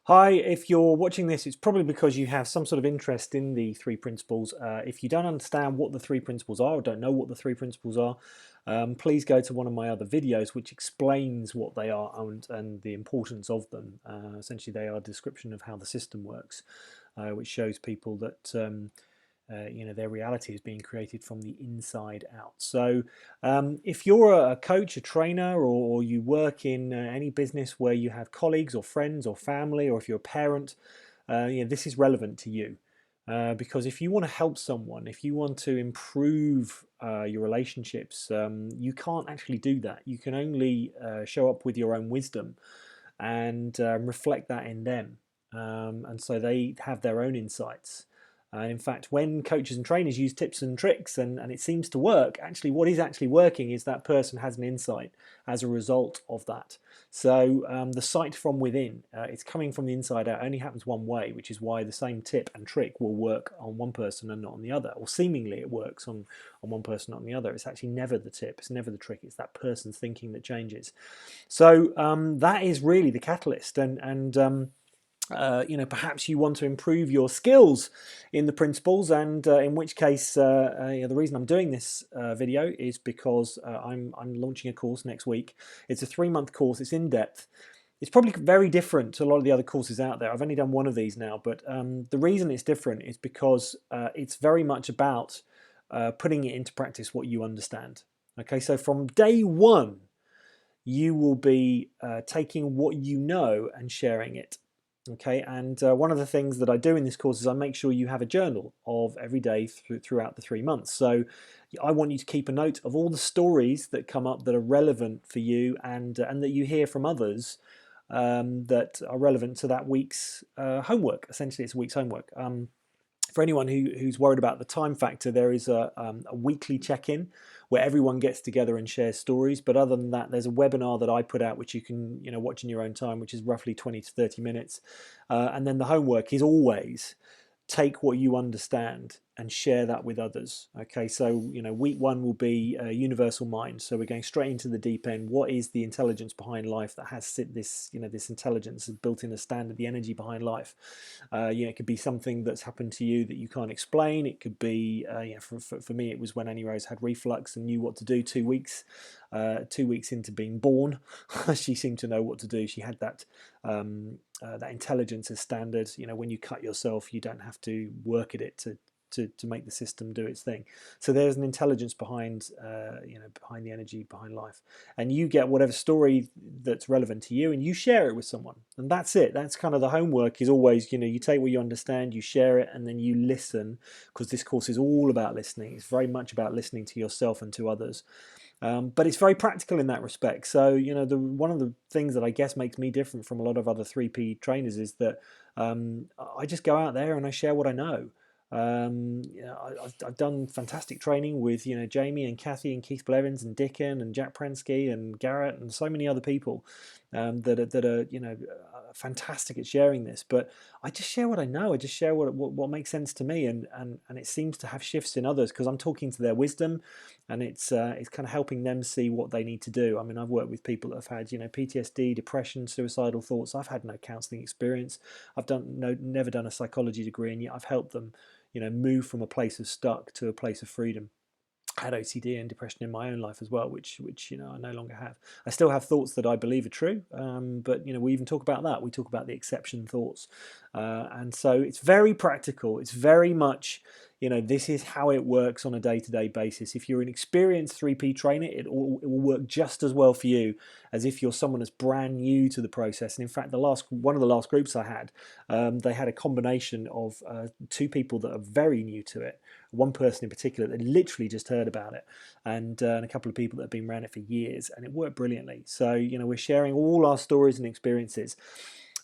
Hi, if you're watching this, it's probably because you have some sort of interest in the three principles. If you don't understand what the three principles are or don't know what the three principles are, please go to one of my other videos which explains what they are and the importance of them. Essentially, they are a description of how the system works, which shows people that their reality is being created from the inside out. So if you're a coach, a trainer, or you work in any business where you have colleagues or friends or family, or if you're a parent, this is relevant to you. Because if you want to help someone, if you want to improve your relationships, you can't actually do that. You can only show up with your own wisdom and reflect that in them. And so they have their own insights. And in fact, when coaches and trainers use tips and tricks and it seems to work, actually what is actually working is that person has an insight as a result of that. So the sight from within, it's coming from the inside out, only happens one way, which is why the same tip and trick will work on one person and not on the other. Or seemingly it works on one person, not on the other. It's actually never the tip, it's never the trick, it's that person's thinking that changes. So that is really the catalyst. Perhaps you want to improve your skills in the principles, and in which case, the reason I'm doing this video is because I'm launching a course next week. It's a 3-month course. It's in depth. It's probably very different to a lot of the other courses out there. I've only done one of these now, but the reason it's different is because it's very much about putting it into practice what you understand. Okay, so from day one, you will be taking what you know and sharing it. Okay, and one of the things that I do in this course is I make sure you have a journal of every day throughout the 3 months. So I want you to keep a note of all the stories that come up that are relevant for you and that you hear from others that are relevant to that week's homework. Essentially, it's a week's homework. For anyone who's worried about the time factor, there is a weekly check-in where everyone gets together and shares stories. But other than that, there's a webinar that I put out which you can watch in your own time, which is roughly 20 to 30 minutes. And then the homework is always take what you understand and share that with others. Okay, so week one will be universal mind. So we're going straight into the deep end. What is the intelligence behind life that has this this intelligence built in a standard, the energy behind life? It could be something that's happened to you that you can't explain. It could be for me it was when Annie Rose had reflux and knew what to do 2 weeks. 2 weeks into being born, she seemed to know what to do. She had that that intelligence as standard. When you cut yourself, you don't have to work at it to make the system do its thing. So there's an intelligence behind behind the energy behind life, and you get whatever story that's relevant to you and you share it with someone, and that's it. That's kind of the homework. Is always you take what you understand, you share it, and then you listen, because this course is all about listening. It's very much about listening to yourself and to others. But it's very practical in that respect. So, one of the things that I guess makes me different from a lot of other 3P trainers is that I just go out there and I share what I know. I've done fantastic training with Jamie and Kathy and Keith Blevins and Dickon and Jack Prensky and Garrett and so many other people that are fantastic at sharing this. But I just share what I know. I just share what makes sense to me, and it seems to have shifts in others because I'm talking to their wisdom, and it's kind of helping them see what they need to do. I mean, I've worked with people that have had PTSD, depression, suicidal thoughts. I've had no counselling experience. I've never done a psychology degree, and yet I've helped them move from a place of stuck to a place of freedom. I had OCD and depression in my own life as well, which I no longer have. I still have thoughts that I believe are true, but we even talk about that. We talk about the exception thoughts, and so it's very practical. It's very much this is how it works on a day-to-day basis. If you're an experienced 3P trainer, it will work just as well for you as if you're someone that's brand new to the process. And in fact, one of the last groups I had, they had a combination of 2 people that are very new to it. One person in particular that literally just heard about it, and a couple of people that have been around it for years, and it worked brilliantly. So we're sharing all our stories and experiences.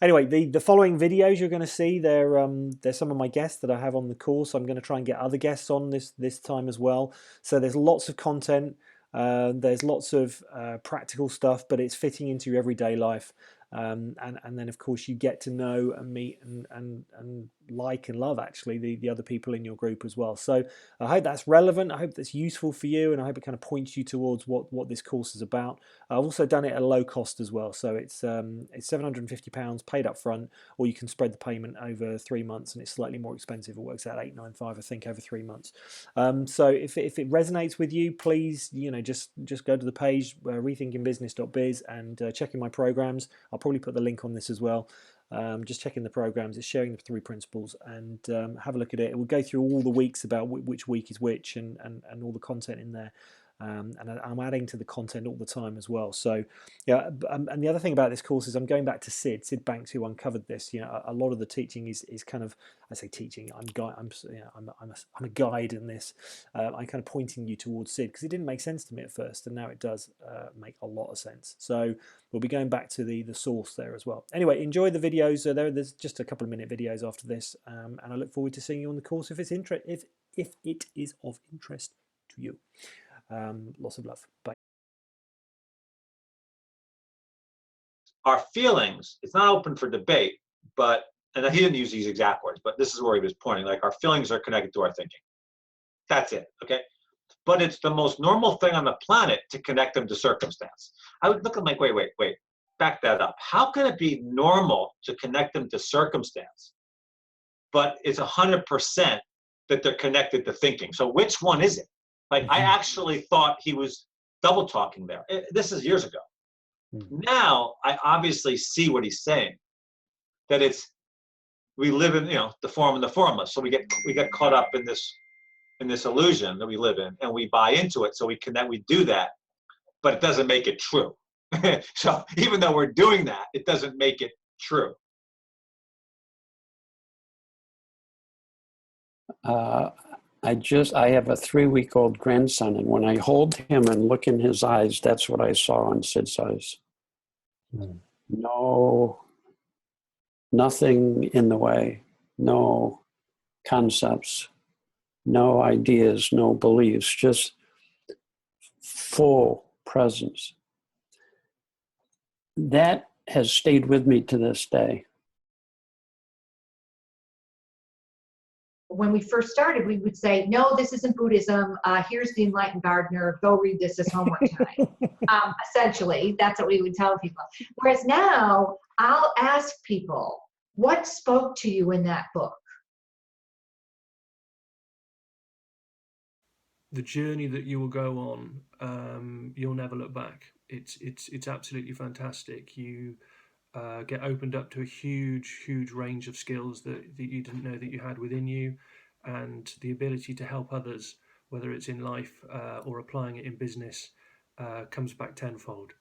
Anyway, the following videos you're going to see, they're some of my guests that I have on the course. I'm going to try and get other guests on this time as well. So there's lots of content. There's lots of practical stuff, but it's fitting into your everyday life. And then of course you get to know and meet and like and love actually the other people in your group as well. So I hope that's relevant. I hope that's useful for you, and I hope it kind of points you towards what this course is about. I've also done it at a low cost as well, so it's £750 paid up front, or you can spread the payment over 3 months, and it's slightly more expensive. It works out 895, I think, over 3 months. So if it resonates with you, please just go to the page rethinkingbusiness.biz and check in my programs. I'll probably put the link on this as well. Just checking the programs, it's sharing the 3 principles, and have a look at it. It will go through all the weeks about which week is which, and all the content in there. And I'm adding to the content all the time as well. So, yeah. And the other thing about this course is I'm going back to Sid Banks, who uncovered this. A lot of the teaching is kind of, I say teaching. I'm a guide in this. I'm kind of pointing you towards Sid because it didn't make sense to me at first, and now it does make a lot of sense. So we'll be going back to the source there as well. Anyway, enjoy the videos. There's just a couple of minute videos after this, and I look forward to seeing you on the course if it is of interest to you. Lots of love. Bye. Our feelings, it's not open for debate, but, and he didn't use these exact words, but this is where he was pointing, like our feelings are connected to our thinking. That's it, okay? But it's the most normal thing on the planet to connect them to circumstance. I would look at like, wait, back that up. How can it be normal to connect them to circumstance, but it's 100% that they're connected to thinking? So which one is it? Like, I actually thought he was double talking there. This is years ago. Now I obviously see what he's saying, that we live in the form and the formless. So we get caught up in this illusion that we live in, and we buy into it. So we do that, but it doesn't make it true. So even though we're doing that, it doesn't make it true. I have a 3-week-old grandson, and when I hold him and look in his eyes, that's what I saw in Sid's eyes. No, nothing in the way, no concepts, no ideas, no beliefs, just full presence. That has stayed with me to this day. When we first started, we would say, no, this isn't Buddhism. Here's the Enlightened Gardener. Go read this as homework tonight. Essentially, that's what we would tell people. Whereas now, I'll ask people, what spoke to you in that book? The journey that you will go on, you'll never look back. It's absolutely fantastic. You get opened up to a huge range of skills that you didn't know that you had within you, and the ability to help others, whether it's in life or applying it in business, comes back tenfold.